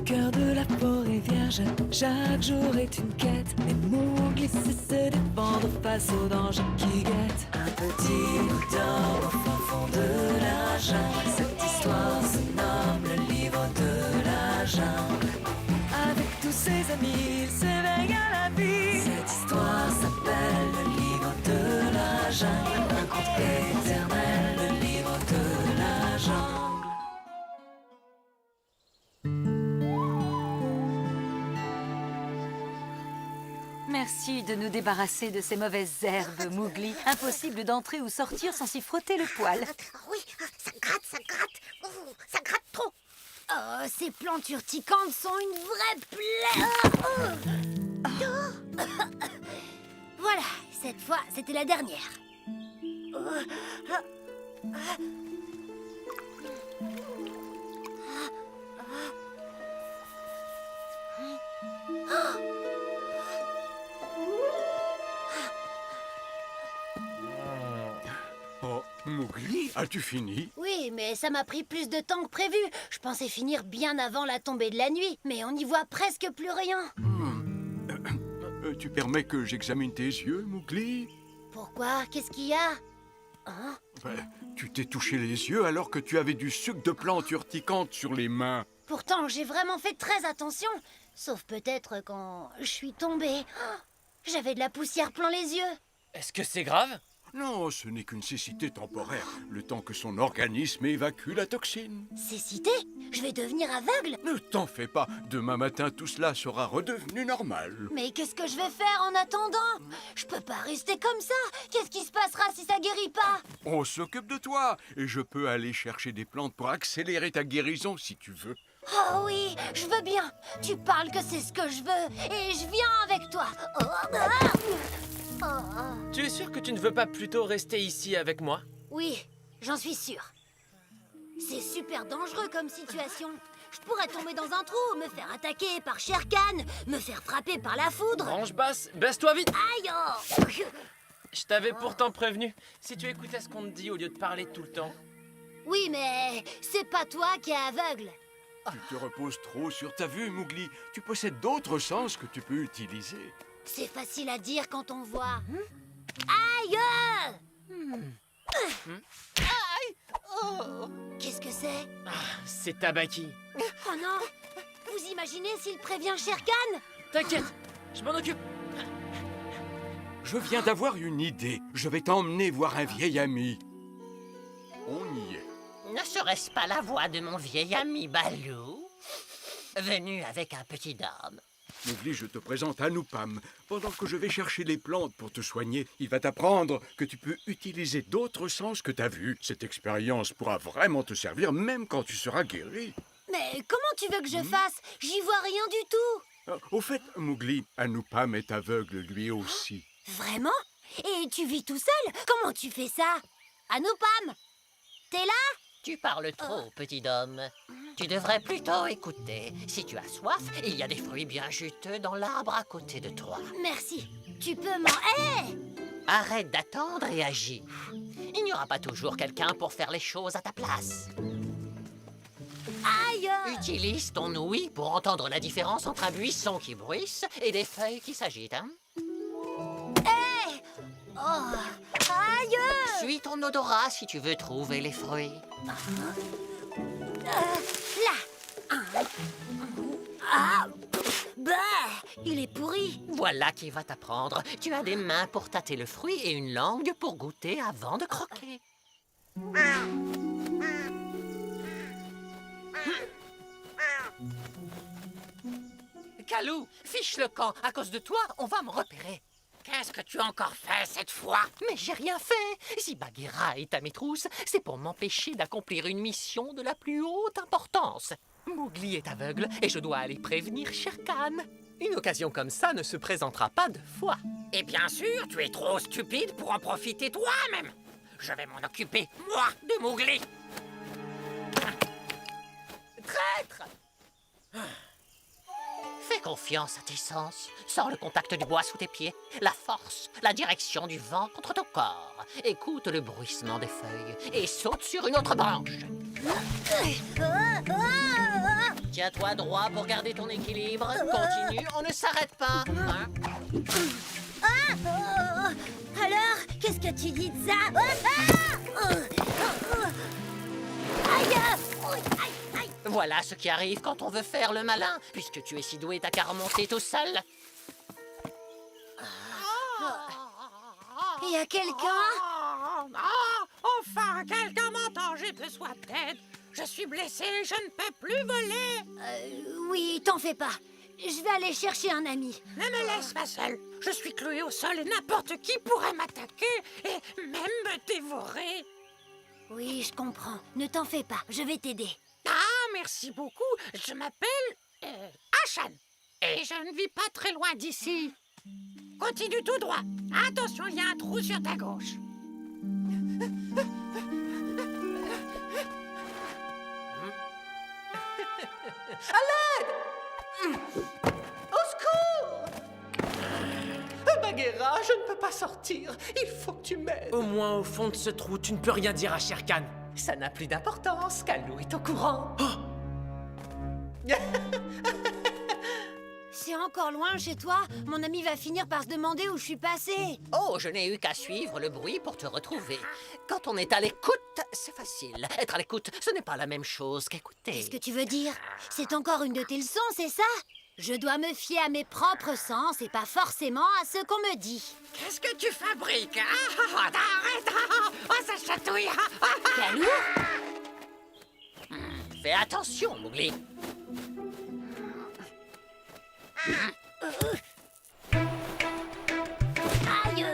cœur de la forêt vierge, chaque jour est une quête. Mais Mowgli sait se défendre face aux dangers qui guettent. Un petit bout d'or au fin fond de la jungle. Cette histoire se nomme le livre de la jungle. Avec tous ses amis, il s'éveille à la vie. Cette histoire s'appelle le livre de la jungle. Un conte éternel, le livre de la jungle. Merci de nous débarrasser de ces mauvaises herbes, Mowgli. Impossible d'entrer ou sortir sans s'y frotter le poil. Oui, ça gratte, ça gratte. Ouh, ça gratte trop. Oh, ces plantes urticantes sont une vraie plaie. Voilà, cette fois, c'était la dernière. Oh, Mowgli, as-tu fini? Oui, mais ça m'a pris plus de temps que prévu. Je pensais finir bien avant la tombée de la nuit, mais on n'y voit presque plus rien. Tu permets que j'examine tes yeux, Mowgli? Pourquoi? Qu'est-ce qu'il y a? Hein? Tu t'es touché les yeux alors que tu avais du sucre de plante urticante sur les mains. Pourtant, j'ai vraiment fait très attention. Sauf peut-être quand je suis tombée. Oh, j'avais de la poussière plein les yeux. Est-ce que c'est grave? Non, ce n'est qu'une cécité temporaire, le temps que son organisme évacue la toxine. Cécité? Je vais devenir aveugle? Ne t'en fais pas, demain matin tout cela sera redevenu normal. Mais qu'est-ce que je vais faire en attendant? Je peux pas rester comme ça. Qu'est-ce qui se passera si ça guérit pas? On s'occupe de toi, et je peux aller chercher des plantes pour accélérer ta guérison si tu veux. Oh oui, je veux bien. Tu parles que c'est ce que je veux, et je viens avec toi. Oh, ah. Oh. Tu es sûr que tu ne veux pas plutôt rester ici avec moi? Oui, j'en suis sûre. C'est super dangereux comme situation. Je pourrais tomber dans un trou, me faire attaquer par Shere Khan, me faire frapper par la foudre. Range basse, baisse-toi vite! Aïe oh. Je t'avais pourtant prévenu. Si tu écoutais ce qu'on te dit au lieu de parler tout le temps. Oui, mais c'est pas toi qui es aveugle. Tu te reposes trop sur ta vue, Mowgli. Tu possèdes d'autres sens que tu peux utiliser. C'est facile à dire quand on voit. Aïe! Aïe! Oh! Qu'est-ce que c'est? Ah, c'est Tabaki. Oh non! Vous imaginez s'il prévient Shere Khan? T'inquiète, je m'en occupe. Je viens d'avoir une idée. Je vais t'emmener voir un vieil ami. On y est. Ne serait-ce pas la voix de mon vieil ami Balou, venu avec un petit homme? Mowgli, je te présente Anupam. Pendant que je vais chercher les plantes pour te soigner, il va t'apprendre que tu peux utiliser d'autres sens que ta vue. Cette expérience pourra vraiment te servir même quand tu seras guéri. Mais comment tu veux que je fasse? J'y vois rien du tout. Au fait, Mowgli, Anupam est aveugle lui aussi. Vraiment? Et tu vis tout seul? Comment tu fais ça? Anupam, t'es là? Tu parles trop, petit homme. Tu devrais plutôt écouter. Si tu as soif, il y a des fruits bien juteux dans l'arbre à côté de toi. Merci. Tu peux m'en... Hé! Arrête d'attendre et agis. Il n'y aura pas toujours quelqu'un pour faire les choses à ta place. Aïe! Utilise ton ouïe pour entendre la différence entre un buisson qui bruisse et des feuilles qui s'agitent, hein? Oh! Aïe! Suis ton odorat si tu veux trouver les fruits. Là! Ah! Bah! Il est pourri! Voilà qui va t'apprendre. Tu as des mains pour tâter le fruit et une langue pour goûter avant de croquer. Kalou, fiche le camp. À cause de toi, on va me repérer. Qu'est-ce que tu as encore fait cette fois? Mais j'ai rien fait. Si Bagheera est à mes trousses, c'est pour m'empêcher d'accomplir une mission de la plus haute importance. Mowgli est aveugle et je dois aller prévenir Shere Khan. Une occasion comme ça ne se présentera pas deux fois. Et bien sûr, tu es trop stupide pour en profiter toi-même. Je vais m'en occuper, moi, de Mowgli. Traître! Fais confiance à tes sens. Sens le contact du bois sous tes pieds, la force, la direction du vent contre ton corps. Écoute le bruissement des feuilles et saute sur une autre branche. Tiens-toi droit pour garder ton équilibre. Continue, on ne s'arrête pas. Hein? Alors, qu'est-ce que tu dis de ça? Aïe! Aïe! Aïe! Voilà ce qui arrive quand on veut faire le malin. Puisque tu es si doué, t'as qu'à remonter tout seul. Il y a quelqu'un? Enfin, quelqu'un m'entend, j'ai besoin d'aide. Je suis blessée, je ne peux plus voler. Oui, t'en fais pas. Je vais aller chercher un ami. Ne me laisse pas seule. Je suis clouée au sol et n'importe qui pourrait m'attaquer et même me dévorer. Oui, je comprends. Ne t'en fais pas, je vais t'aider. Ah, merci beaucoup. Je m'appelle Ashan et je ne vis pas très loin d'ici. Continue tout droit. Attention, il y a un trou sur ta gauche. Au secours! Bagheera, je ne peux pas sortir. Il faut que tu m'aides. Au moins, au fond de ce trou, tu ne peux rien dire à Shere Khan. Ça n'a plus d'importance. Kalou est au courant. C'est encore loin chez toi? Mon ami va finir par se demander où je suis passée. Oh, je n'ai eu qu'à suivre le bruit pour te retrouver. Quand on est à l'écoute, c'est facile. Être à l'écoute, ce n'est pas la même chose qu'écouter. Qu'est-ce que tu veux dire? C'est encore une de tes leçons, c'est ça? Je dois me fier à mes propres sens et pas forcément à ce qu'on me dit. Qu'est-ce que tu fabriques? Arrête! Ça chatouille! Kalou? Fais attention, Mowgli. Aïe!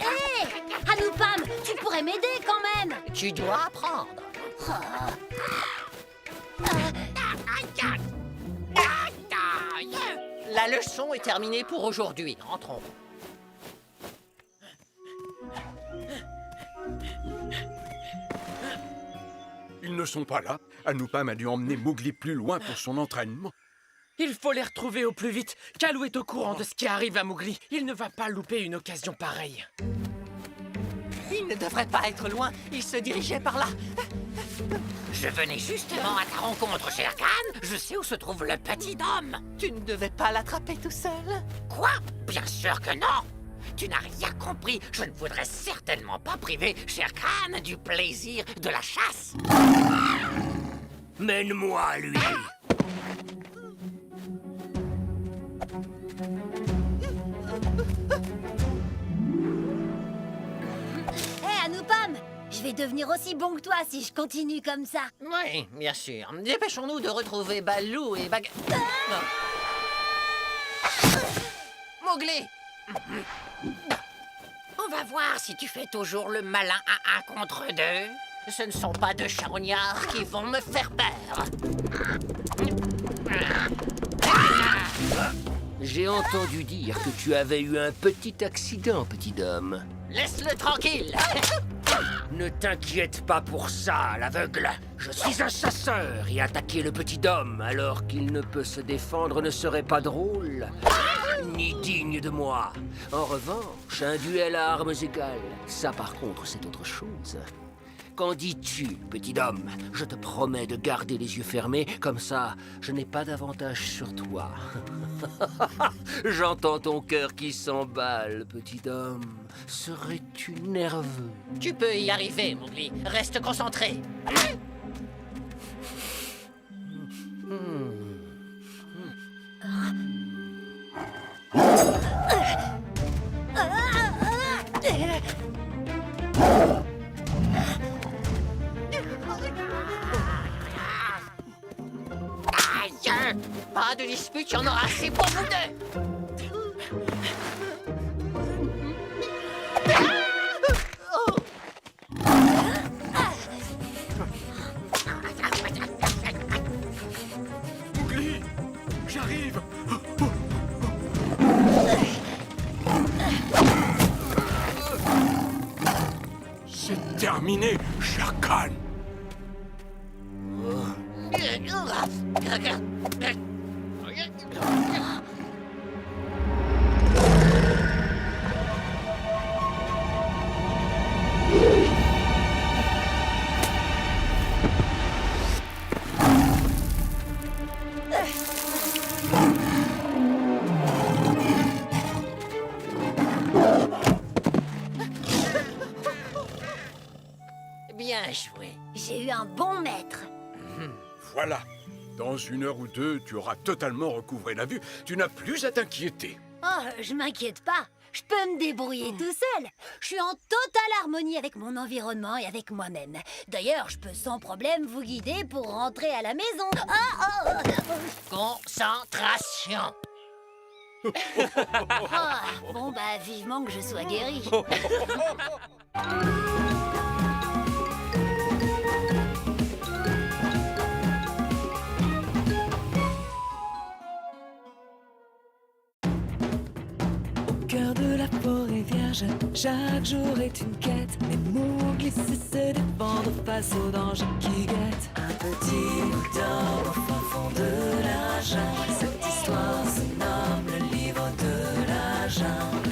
Hé! Anoupam, tu pourrais m'aider quand même! Tu dois apprendre. La leçon est terminée pour aujourd'hui. Rentrons. Ils ne sont pas là. Anoupam a dû emmener Mowgli plus loin pour son entraînement. Il faut les retrouver au plus vite. Kalou est au courant de ce qui arrive à Mowgli. Il ne va pas louper une occasion pareille. Il ne devrait pas être loin. Il se dirigeait par là. Je venais justement à ta rencontre, Shere Khan. Je sais où se trouve le petit homme. Tu ne devais pas l'attraper tout seul. Quoi? Bien sûr que non. Tu n'as rien compris. Je ne voudrais certainement pas priver Shere Khan du plaisir de la chasse. Mène-moi, lui. Hé, Anoupam! Je vais devenir aussi bon que toi si je continue comme ça. Oui, bien sûr. Dépêchons-nous de retrouver Balou et Bag... Mowgli! On va voir si tu fais toujours le malin à 1 contre 2. Ce ne sont pas deux charognards qui vont me faire peur. J'ai entendu dire que tu avais eu un petit accident, petit homme. Laisse-le tranquille. Ne t'inquiète pas pour ça, l'aveugle. Je suis un chasseur et attaquer le petit homme alors qu'il ne peut se défendre ne serait pas drôle, ni digne de moi. En revanche, un duel à armes égales, ça par contre c'est autre chose. Qu'en dis-tu, petit homme? Je te promets de garder les yeux fermés, comme ça, je n'ai pas d'avantage sur toi. J'entends ton cœur qui s'emballe, petit homme. Serais-tu nerveux? Tu peux y arriver, Mowgli. Reste concentré. Aïe! Pas de dispute, il y en aura assez pour vous deux. Mowgli, j'arrive. C'est terminé, Shere Khan. un bon maître. Voilà. Dans 1 heure ou 2, tu auras totalement recouvré la vue. Tu n'as plus à t'inquiéter. Oh, je m'inquiète pas. Je peux me débrouiller tout seul. Je suis en totale harmonie avec mon environnement et avec moi-même. D'ailleurs, je peux sans problème vous guider pour rentrer à la maison. Concentration. Bon, bah, vivement que je sois guérie. Au cœur de la forêt vierge, chaque jour est une quête. Mais Mowgli sait se défendre face aux dangers qui guettent. Un petit bout d'or au fin fond de la jungle. Cette histoire se nomme le livre de la jungle.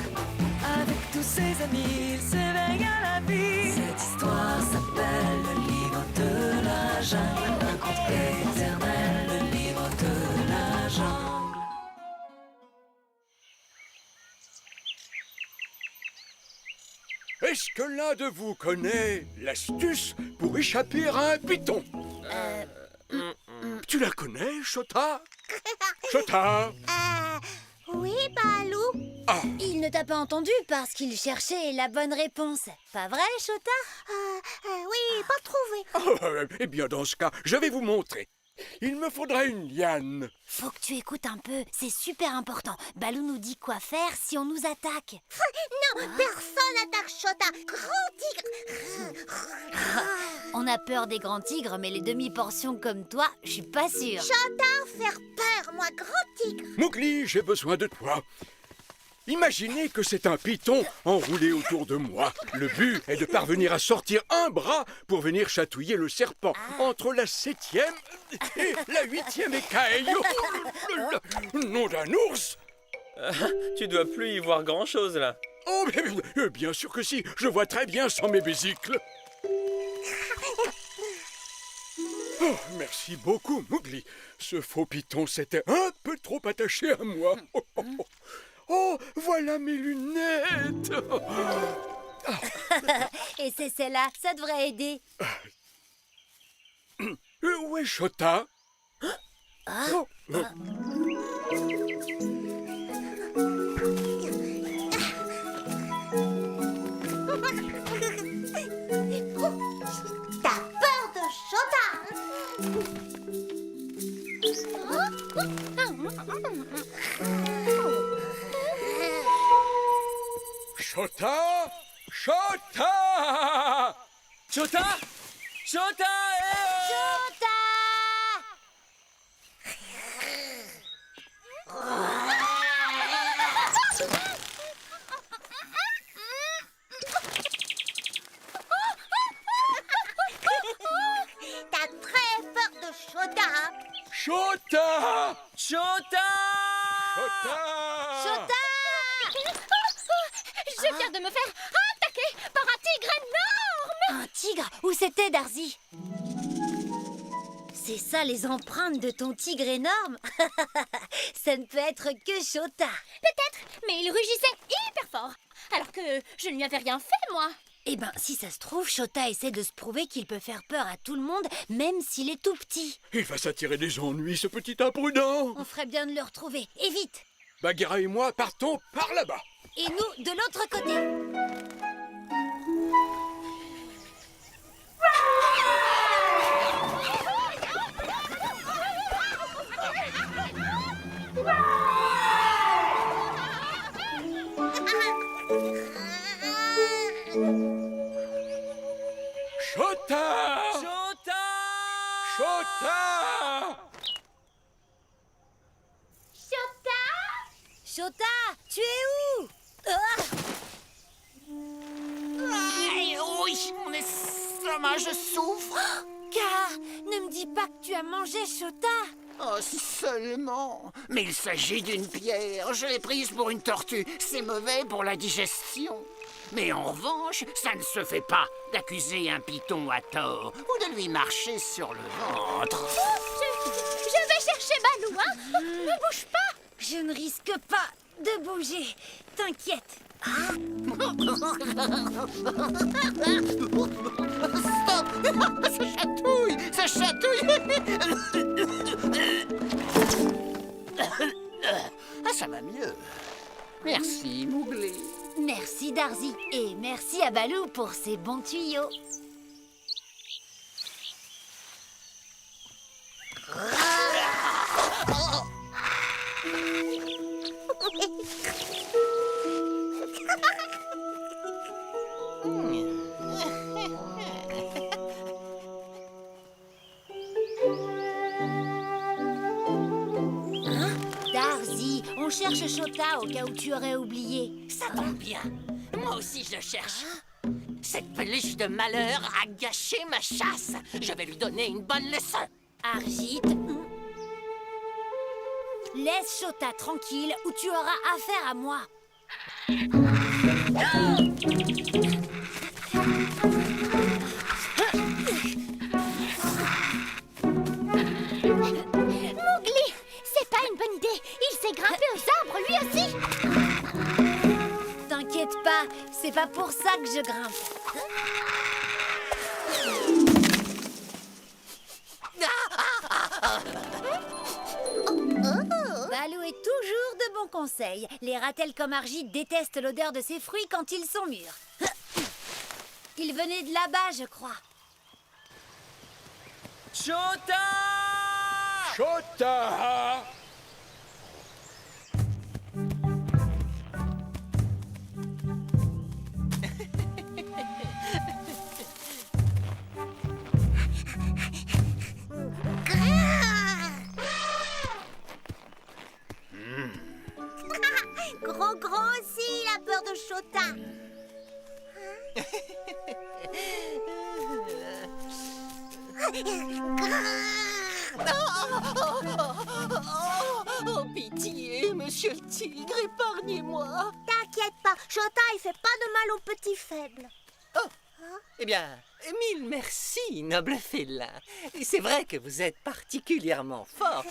Avec tous ses amis, il s'éveille à la vie. Cette histoire s'appelle le livre de la jungle. Un conte éternel, le livre de la jungle. Est-ce que l'un de vous connaît l'astuce pour échapper à un python? Tu la connais, Chota? Chota? Oui, Balou. Ah, Il ne t'a pas entendu parce qu'il cherchait la bonne réponse. Pas vrai, Chota? Oui, pas trouvé. eh bien, dans ce cas, je vais vous montrer. Il me faudra une liane. Faut que tu écoutes un peu, c'est super important. Balou nous dit quoi faire si on nous attaque. Non, personne n'attaque Chota. Grand tigre. On a peur des grands tigres, mais les demi-portions comme toi, je suis pas sûre. Chota, faire peur, moi, grand tigre. Mowgli, j'ai besoin de toi. Imaginez que c'est un python enroulé autour de moi. Le but est de parvenir à sortir un bras pour venir chatouiller le serpent entre la 7e et la 8e écaille. Nom d'un ours! Tu dois plus y voir grand-chose, là. Oh, bien sûr que si, je vois très bien sans mes besicles. Oh, merci beaucoup, Mowgli. Ce faux python s'était un peu trop attaché à moi. Oh, voilà mes lunettes. Et c'est celle-là, ça devrait aider. Où est Chota? Oh, oh. T'as peur de Chota? Chota! Chota! Chota! Chota! Chota! T'as très peur de Chota? Chota! Chota! Chota! Chota! Je viens de me faire attaquer par un tigre énorme. Un tigre? Où c'était, Darzy? C'est ça les empreintes de ton tigre énorme? Ça ne peut être que Chota. Peut-être, mais il rugissait hyper fort. Alors que je ne lui avais rien fait, moi. Eh ben, si ça se trouve, Chota essaie de se prouver qu'il peut faire peur à tout le monde, même s'il est tout petit. Il va s'attirer des ennuis, ce petit imprudent. On ferait bien de le retrouver. Et vite! Bagheera et moi partons par là-bas. Et nous, de l'autre côté. Chota! Chota! Chota! Chota, tu es où? Ah! Oui, mon estomac, je souffre. Car, ne me dis pas que tu as mangé Chota. Oh, seulement. Mais il s'agit d'une pierre. Je l'ai prise pour une tortue. C'est mauvais pour la digestion. Mais en revanche, ça ne se fait pas d'accuser un python à tort ou de lui marcher sur le ventre. Je vais chercher Balou, hein. Ne bouge pas. Je ne risque pas de bouger. T'inquiète, Stop! Ça chatouille! Ça chatouille! Ah, ça va mieux. Merci, Mowgli. Merci Darzy et merci à Balou pour ses bons tuyaux. Darzy, on cherche Shota au cas où tu aurais oublié. Ça tombe bien. Moi aussi, je le cherche. Cette peluche de malheur a gâché ma chasse. Je vais lui donner une bonne leçon. Argit, laisse Shota tranquille ou tu auras affaire à moi. Mowgli, c'est pas une bonne idée. Il s'est grimpé aux arbres lui aussi. T'inquiète pas, c'est pas pour ça que je grimpe. Balou est toujours de bons conseils. Les ratels comme Argit détestent l'odeur de ces fruits quand ils sont mûrs. Ils venaient de là-bas, je crois. Chota! Chota! Gros aussi, il a peur de Shota. Oh, pitié, monsieur le tigre, épargnez-moi. T'inquiète pas, Shota, il fait pas de mal aux petits faibles. Eh bien, mille merci, noble félin. C'est vrai que vous êtes particulièrement fort.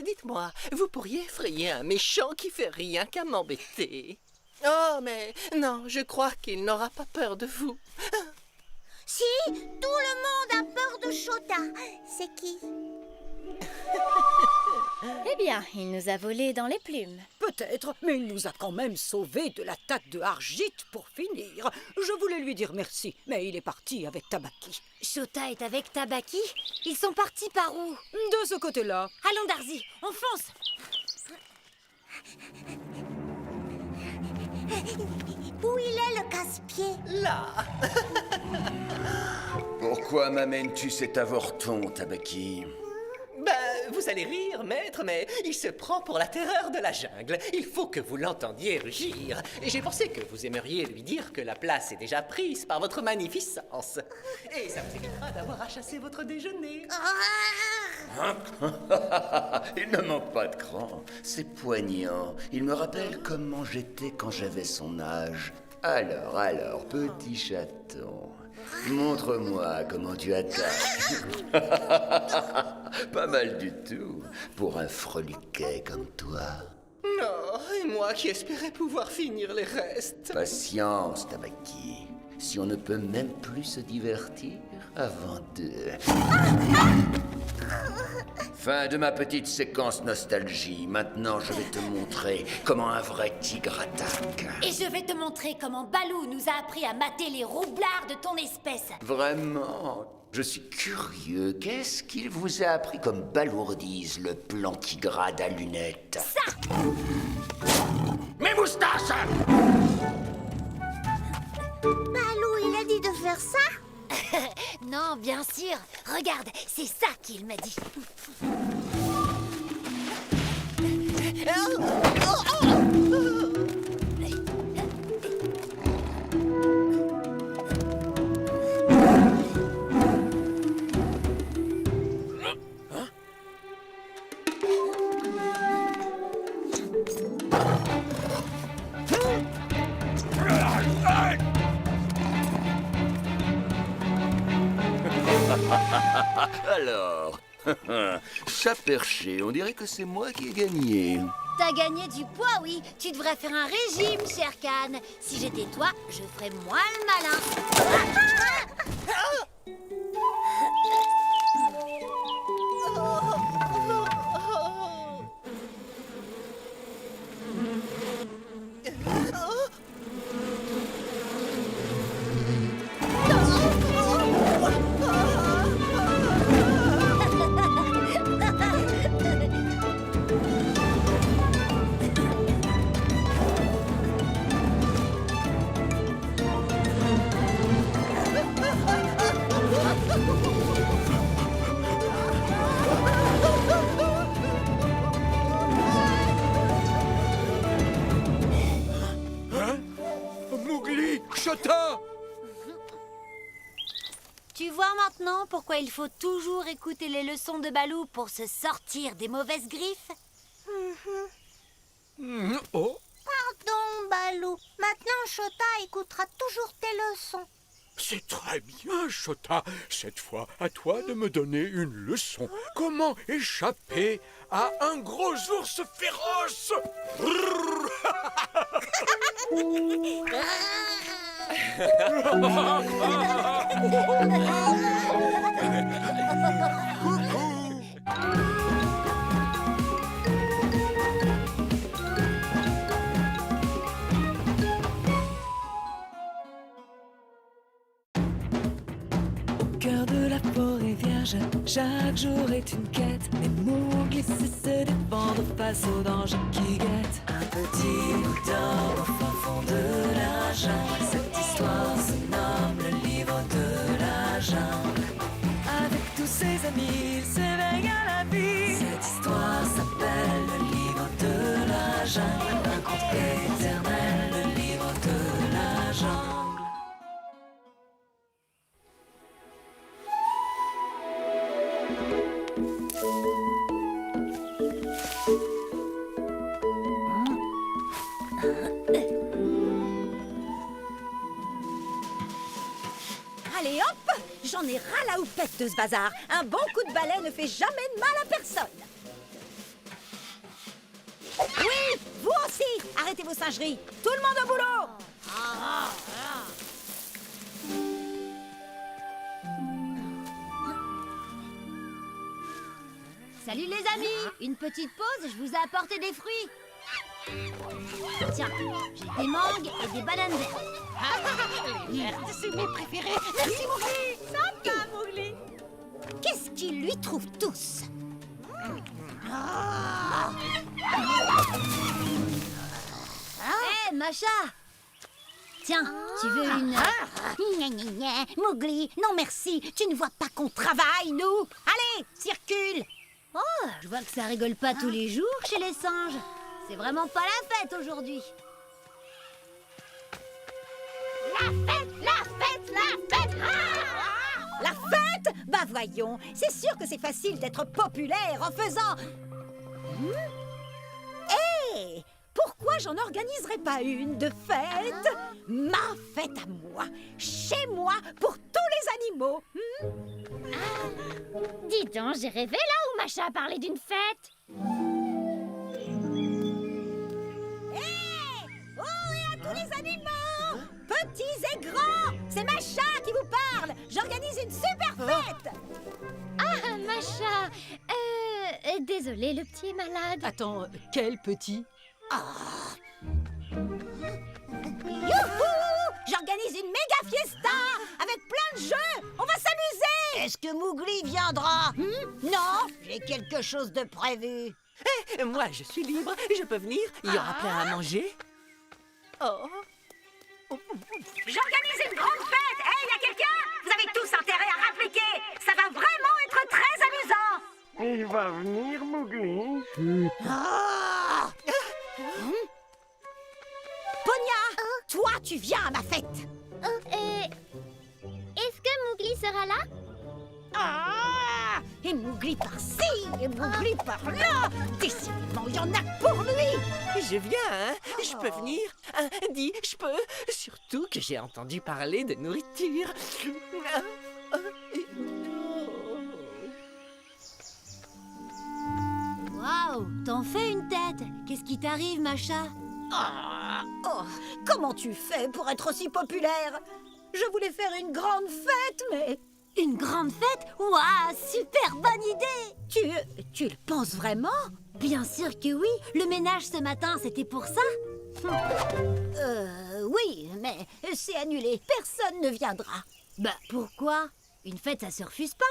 Dites-moi, vous pourriez effrayer un méchant qui fait rien qu'à m'embêter. Oh, mais non, je crois qu'il n'aura pas peur de vous. Si, tout le monde a peur de Shota. C'est qui? Eh bien, il nous a volé dans les plumes. Peut-être, mais il nous a quand même sauvés de l'attaque de Argit pour finir. Je voulais lui dire merci, mais il est parti avec Tabaki. Shota est avec Tabaki? Ils sont partis par où? De ce côté-là. Allons, Darzy, on fonce. Où il est, le casse-pied? Là. Pourquoi m'amènes-tu cet avorton, Tabaki? Ben, vous allez rire, maître, mais il se prend pour la terreur de la jungle. Il faut que vous l'entendiez rugir. Et j'ai pensé que vous aimeriez lui dire que la place est déjà prise par votre magnificence. Et ça vous évitera d'avoir à chasser votre déjeuner. Il ne manque pas de cran. C'est poignant. Il me rappelle comment j'étais quand j'avais son âge. Alors, petit chaton, montre-moi comment tu attaques. Pas mal du tout, pour un freluquet comme toi. Non, et moi qui espérais pouvoir finir les restes. Patience, Tabaki. Si on ne peut même plus se divertir avant de... Fin de ma petite séquence nostalgie. Maintenant, je vais te montrer comment un vrai tigre attaque. Et je vais te montrer comment Balou nous a appris à mater les roublards de ton espèce. Vraiment? Je suis curieux. Qu'est-ce qu'il vous a appris comme balourdise, le plantigrade à lunettes? Ça! Mes moustaches! Balou, il a dit de faire ça? Non, bien sûr. Regarde, c'est ça qu'il m'a dit. Alors, Chat perché, on dirait que c'est moi qui ai gagné. T'as gagné du poids, oui. Tu devrais faire un régime, cher Can. Si j'étais toi, je ferais moins le malin. Mowgli, Chota! Tu vois maintenant pourquoi il faut toujours écouter les leçons de Balou pour se sortir des mauvaises griffes? Oh, Pardon, Balou. Maintenant, Chota écoutera toujours tes leçons. c'est très bien, Chota. Cette fois, à toi de me donner une leçon. Comment échapper à un gros ours féroce? Au cœur de la forêt vierge, chaque jour est une quête. Mais Mowgli sait se défendre face aux dangers qui guettent. Un petit bout d'or au fin fond de la jungle. Cette histoire se nomme le livre de la jungle. Avec tous ses amis, il s'éveille à la vie. Cette histoire s'appelle le livre de la jungle. Un conte éternel, le livre de la jungle. Allez hop, j'en ai ras la houppette de ce bazar. Un bon coup de balai ne fait jamais de mal à personne. Oui, vous aussi, arrêtez vos singeries. Tout le monde au boulot. Salut les amis. Une petite pause, je vous ai apporté des fruits. Tiens, j'ai des mangues et des bananes vertes. C'est mes préférés. Merci, Mowgli. Sympa, Mowgli. Qu'est-ce qu'ils lui trouvent tous? Hé, Macha. Tiens, tu veux une... Gna, gna, gna. Mowgli, non merci. Tu ne vois pas qu'on travaille, nous. Allez, circule. Oh, je vois que ça rigole pas tous les jours chez les singes. C'est vraiment pas la fête aujourd'hui. La fête, la fête, la fête. La fête? Bah voyons, c'est sûr que c'est facile d'être populaire en faisant... Hé, pourquoi j'en organiserais pas une de fête? Ma fête à moi, chez moi, pour tous les animaux. Dis donc, j'ai rêvé là où Macha a parlé d'une fête. Hé, oh, et à tous les animaux, petits et grands, c'est Macha qui vous parle. J'organise une super fête. Ah, Macha. Désolée, le petit est malade. Attends, quel petit? Youhou! J'organise une méga fiesta avec plein de jeux. On va s'amuser. Est-ce que Mowgli viendra? Non, j'ai quelque chose de prévu. Moi, je suis libre. Je peux venir. Il y aura plein à manger. J'organise une grande fête. Hé, y a quelqu'un? Vous avez tous intérêt à répliquer. Ça va vraiment être très amusant. Il va venir, Mowgli. Ponia, toi, tu viens à ma fête. Est-ce que Mowgli sera là? Et Mowgli par-ci, et Mowgli par-là. Décidément, il y en a pour lui. Je viens, hein? Je peux venir? Dis, je peux. Surtout que j'ai entendu parler de nourriture. Waouh, t'en fais une tête. Qu'est-ce qui t'arrive, Macha? Oh, comment tu fais pour être aussi populaire? Je voulais faire une grande fête, mais... Une grande fête? Waouh, super bonne idée! Tu le penses vraiment? Bien sûr que oui. Le ménage ce matin, c'était pour ça? Oui, mais c'est annulé. Personne ne viendra. Bah, pourquoi? Une fête, ça se refuse pas.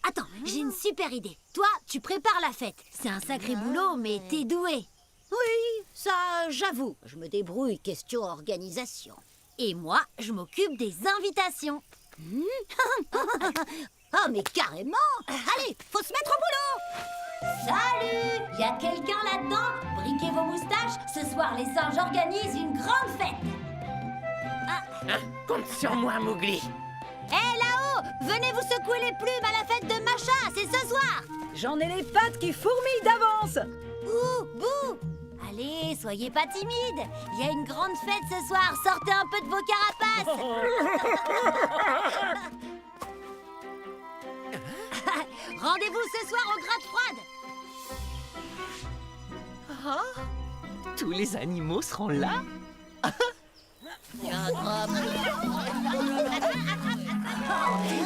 Attends, j'ai une super idée. Toi, tu prépares la fête. C'est un sacré boulot, mais t'es doué. Oui, ça, j'avoue. Je me débrouille question organisation. Et moi, je m'occupe des invitations. Oh, mais carrément! Allez, faut se mettre au boulot! Salut! Y a quelqu'un là-dedans? Briquez vos moustaches. Ce soir, les singes organisent une grande fête. Hein? Compte sur moi, Mowgli. Hé, là-haut! Venez vous secouer les plumes à la fête de Macha, c'est ce soir! J'en ai les pattes qui fourmillent d'avance! Ouh, bouh! Allez, soyez pas timides. Il y a une grande fête ce soir. Sortez un peu de vos carapaces. Rendez-vous ce soir aux grottes froides. Tous les animaux seront là?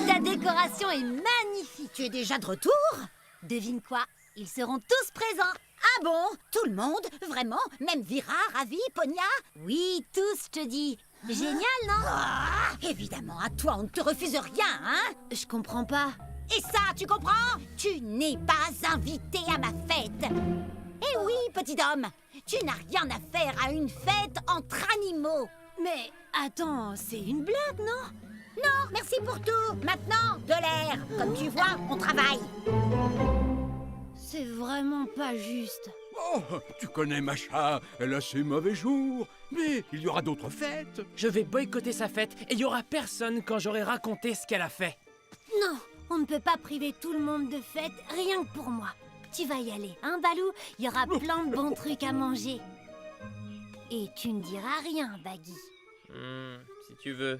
Ta décoration est magnifique. Tu es déjà de retour? Devine quoi? Ils seront tous présents. Ah bon? Tout le monde? Vraiment? Même Vira, Ravi, Ponia? Oui, tous, je te dis. Génial, non? Évidemment, à toi, on ne te refuse rien, hein? Je comprends pas. Et ça, tu comprends? Tu n'es pas invité à ma fête. Eh oui, petit homme, tu n'as rien à faire à une fête entre animaux. Mais attends, c'est une blague, non? Non, merci pour tout. Maintenant, de l'air. Comme tu vois, on travaille. C'est vraiment pas juste. Oh, tu connais Macha, elle a ses mauvais jours. Mais il y aura d'autres fêtes. Je vais boycotter sa fête et il y aura personne quand j'aurai raconté ce qu'elle a fait. Non, on ne peut pas priver tout le monde de fête rien que pour moi. Tu vas y aller, hein, Balou? Il y aura plein de bons trucs à manger. Et tu ne diras rien, Baggy. Si tu veux.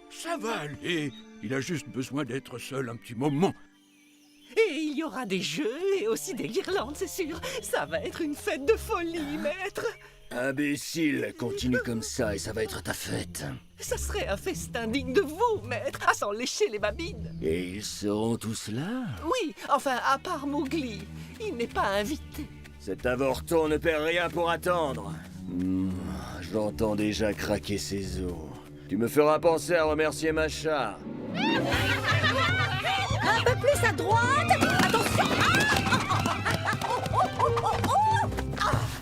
Ça va aller. Il a juste besoin d'être seul un petit moment. Et il y aura des jeux et aussi des guirlandes, c'est sûr. Ça va être une fête de folie, maître. Imbécile, continue comme ça et ça va être ta fête. Ça serait un festin digne de vous, maître, à s'en lécher les babines. Et ils seront tous là? Oui, enfin, à part Mowgli. Il n'est pas invité. Cet avorton ne perd rien pour attendre. J'entends déjà craquer ses os. Tu me feras penser à remercier Macha. Un peu plus à droite. Attention.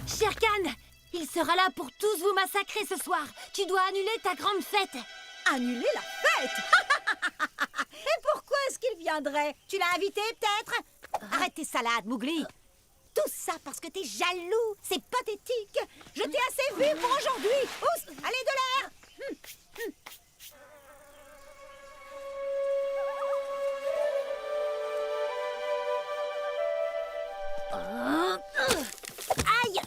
Shere Khan, il sera là pour tous vous massacrer ce soir. Tu dois annuler ta grande fête. Annuler la fête? Et pourquoi est-ce qu'il viendrait? Tu l'as invité, peut-être? Arrête tes salades, Mowgli. Tout ça parce que t'es jaloux. C'est pathétique. Je t'ai assez vu pour aujourd'hui. Oups, allez, de l'air. Aïe!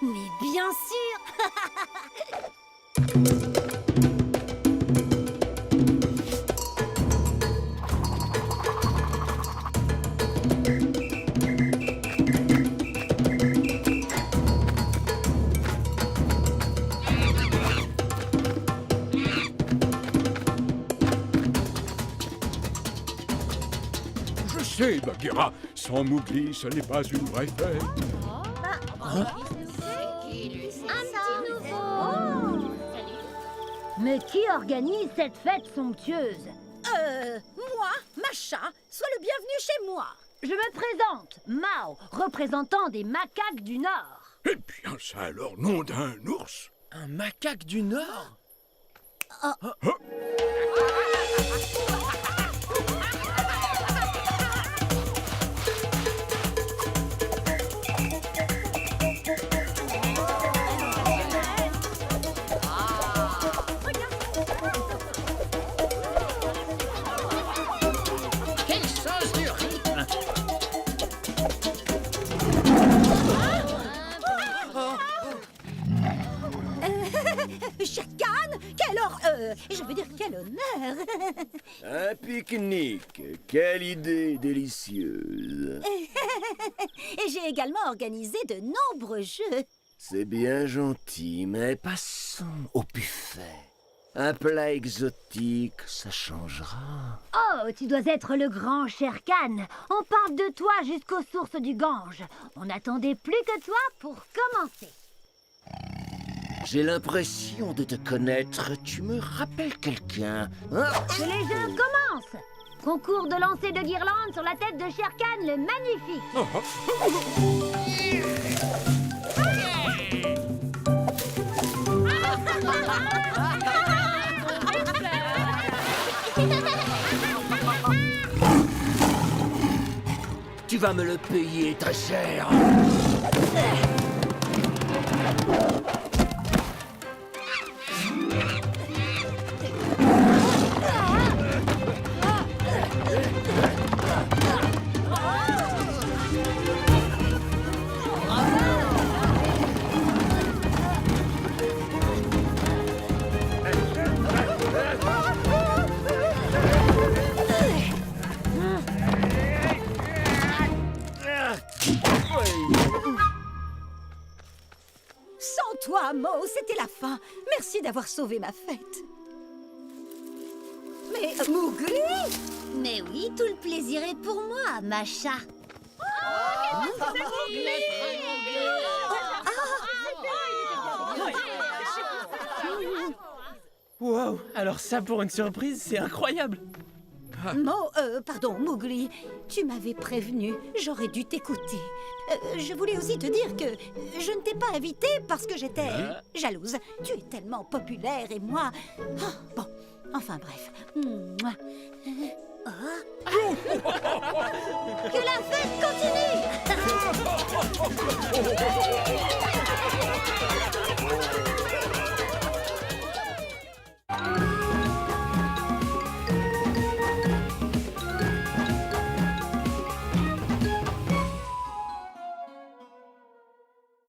Mais bien sûr! Je sais, Bagheera, sans Mowgli, ce n'est pas une vraie fête. Mais qui organise cette fête somptueuse? Moi, Macha, sois le bienvenu chez moi. Je me présente, Mao, représentant des macaques du Nord. Eh bien, ça alors, nom d'un ours. Un macaque du Nord? Quel sens du rythme! quel honneur. Un pique-nique. Quelle idée délicieuse. Et j'ai également organisé de nombreux jeux. C'est bien gentil, mais passons au buffet. Un plat exotique, ça changera. Oh, tu dois être le grand Shere Khan. On parle de toi jusqu'aux sources du Gange. On n'attendait plus que toi pour commencer. J'ai l'impression de te connaître. Tu me rappelles quelqu'un. Hein? Que les jeux commencent. Concours de lancer de guirlandes sur la tête de Shere Khan le Magnifique. Tu vas me le payer très cher. Sans toi, Mo, c'était la fin. Merci d'avoir sauvé ma fête. Mais Mowgli! Mais oui, tout le plaisir est pour moi, Macha. Wow, alors ça pour une surprise, c'est incroyable. Pardon, Mowgli, tu m'avais prévenu, j'aurais dû t'écouter. Je voulais aussi te dire que je ne t'ai pas invité parce que j'étais jalouse. Tu es tellement populaire et moi... Ah, bon, enfin bref. Mouah. Que la fête continue.